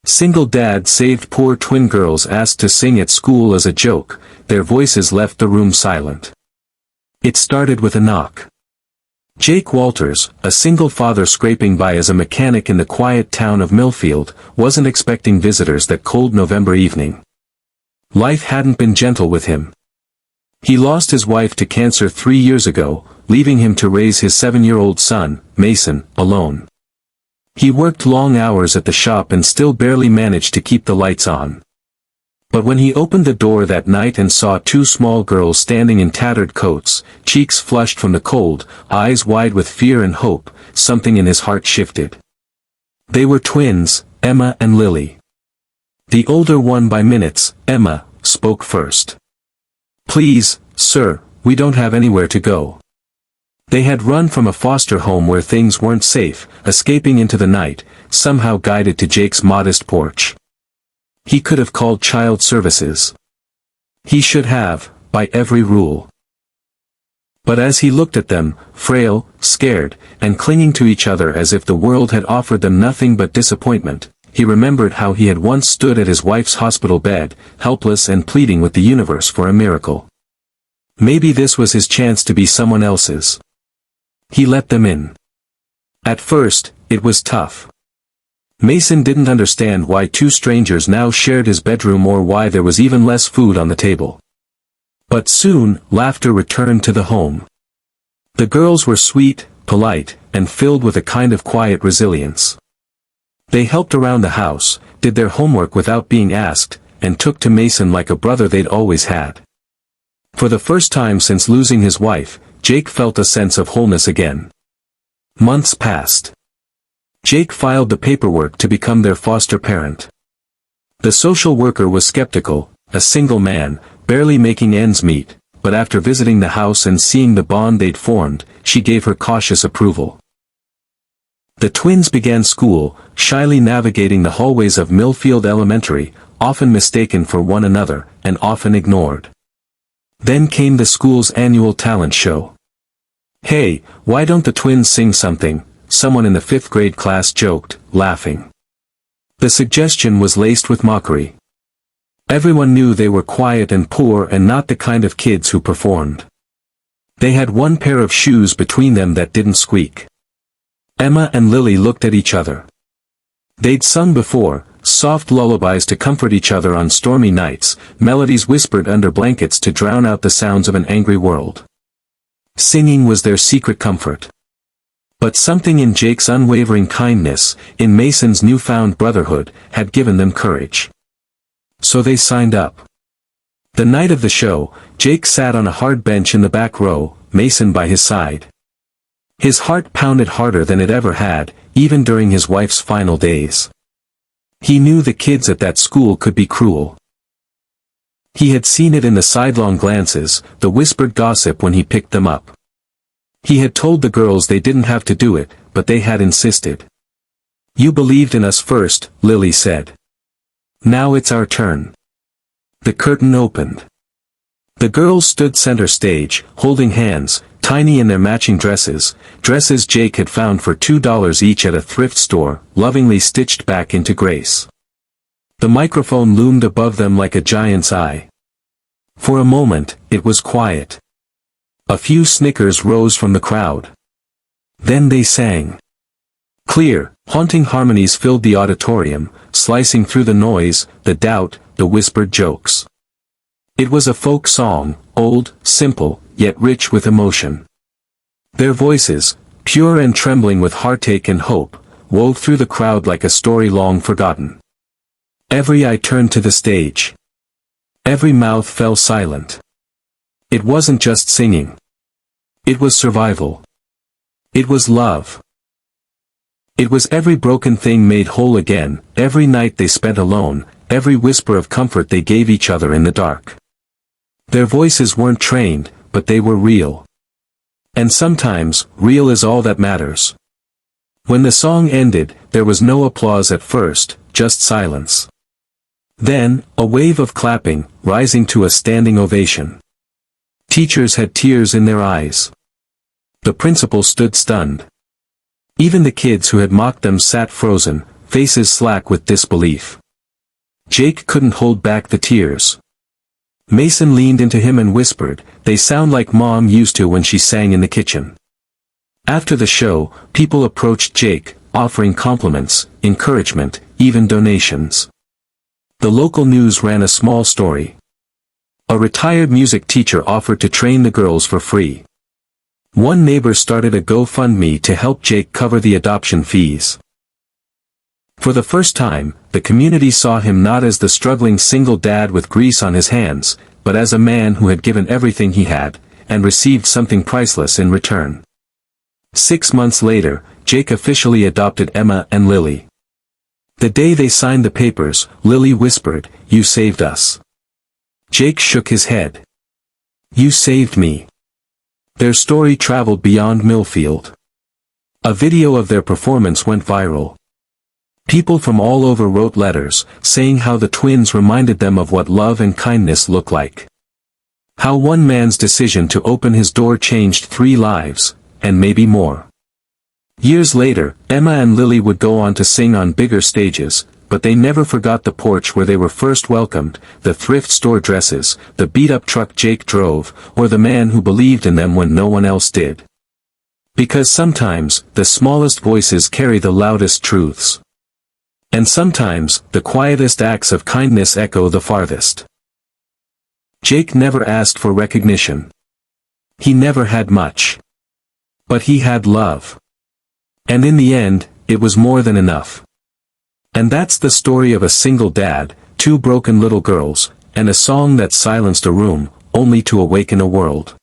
Single dad saved poor twin girls asked to sing at school as a joke, their voices left the room silent. It started with a knock. Jake Walters, a single father scraping by as a mechanic in the quiet town of Millfield, wasn't expecting visitors that cold November evening. Life hadn't been gentle with him. He lost his wife to cancer 3 years ago, leaving him to raise his 7-year-old son, Mason, alone. He worked long hours at the shop and still barely managed to keep the lights on. But when he opened the door that night and saw 2 small girls standing in tattered coats, cheeks flushed from the cold, eyes wide with fear and hope, something in his heart shifted. They were twins, Emma and Lily. The older one by minutes, Emma, spoke first. "Please, sir, we don't have anywhere to go." They had run from a foster home where things weren't safe, escaping into the night, somehow guided to Jake's modest porch. He could have called child services. He should have, by every rule. But as he looked at them, frail, scared, and clinging to each other as if the world had offered them nothing but disappointment, he remembered how he had once stood at his wife's hospital bed, helpless and pleading with the universe for a miracle. Maybe this was his chance to be someone else's. He let them in. At first, it was tough. Mason didn't understand why 2 strangers now shared his bedroom or why there was even less food on the table. But soon, laughter returned to the home. The girls were sweet, polite, and filled with a kind of quiet resilience. They helped around the house, did their homework without being asked, and took to Mason like a brother they'd always had. For the first time since losing his wife, Jake felt a sense of wholeness again. Months passed. Jake filed the paperwork to become their foster parent. The social worker was skeptical, a single man, barely making ends meet, but after visiting the house and seeing the bond they'd formed, she gave her cautious approval. The twins began school, shyly navigating the hallways of Millfield Elementary, often mistaken for one another, and often ignored. Then came the school's annual talent show. "Hey, why don't the twins sing something?" someone in the 5th grade class joked, laughing. The suggestion was laced with mockery. Everyone knew they were quiet and poor and not the kind of kids who performed. They had one pair of shoes between them that didn't squeak. Emma and Lily looked at each other. They'd sung before, soft lullabies to comfort each other on stormy nights, melodies whispered under blankets to drown out the sounds of an angry world. Singing was their secret comfort. But something in Jake's unwavering kindness, in Mason's newfound brotherhood, had given them courage. So they signed up. The night of the show, Jake sat on a hard bench in the back row, Mason by his side. His heart pounded harder than it ever had, even during his wife's final days. He knew the kids at that school could be cruel. He had seen it in the sidelong glances, the whispered gossip when he picked them up. He had told the girls they didn't have to do it, but they had insisted. "You believed in us first," Lily said. "Now it's our turn." The curtain opened. The girls stood center stage, holding hands, tiny in their matching dresses Jake had found for $2 each at a thrift store, lovingly stitched back into grace. The microphone loomed above them like a giant's eye. For a moment, it was quiet. A few snickers rose from the crowd. Then they sang. Clear, haunting harmonies filled the auditorium, slicing through the noise, the doubt, the whispered jokes. It was a folk song, old, simple, yet rich with emotion. Their voices, pure and trembling with heartache and hope, wove through the crowd like a story long forgotten. Every eye turned to the stage. Every mouth fell silent. It wasn't just singing. It was survival. It was love. It was every broken thing made whole again, every night they spent alone, every whisper of comfort they gave each other in the dark. Their voices weren't trained, but they were real. And sometimes, real is all that matters. When the song ended, there was no applause at first, just silence. Then, a wave of clapping, rising to a standing ovation. Teachers had tears in their eyes. The principal stood stunned. Even the kids who had mocked them sat frozen, faces slack with disbelief. Jake couldn't hold back the tears. Mason leaned into him and whispered, "They sound like Mom used to when she sang in the kitchen." After the show, people approached Jake, offering compliments, encouragement, even donations. The local news ran a small story. A retired music teacher offered to train the girls for free. One neighbor started a GoFundMe to help Jake cover the adoption fees. For the first time, the community saw him not as the struggling single dad with grease on his hands, but as a man who had given everything he had, and received something priceless in return. 6 months later, Jake officially adopted Emma and Lily. The day they signed the papers, Lily whispered, "You saved us." Jake shook his head. "You saved me." Their story traveled beyond Millfield. A video of their performance went viral. People from all over wrote letters, saying how the twins reminded them of what love and kindness look like. How one man's decision to open his door changed 3 lives, and maybe more. Years later, Emma and Lily would go on to sing on bigger stages, but they never forgot the porch where they were first welcomed, the thrift store dresses, the beat-up truck Jake drove, or the man who believed in them when no one else did. Because sometimes, the smallest voices carry the loudest truths. And sometimes, the quietest acts of kindness echo the farthest. Jake never asked for recognition. He never had much. But he had love. And in the end, it was more than enough. And that's the story of a single dad, 2 broken little girls, and a song that silenced a room, only to awaken a world.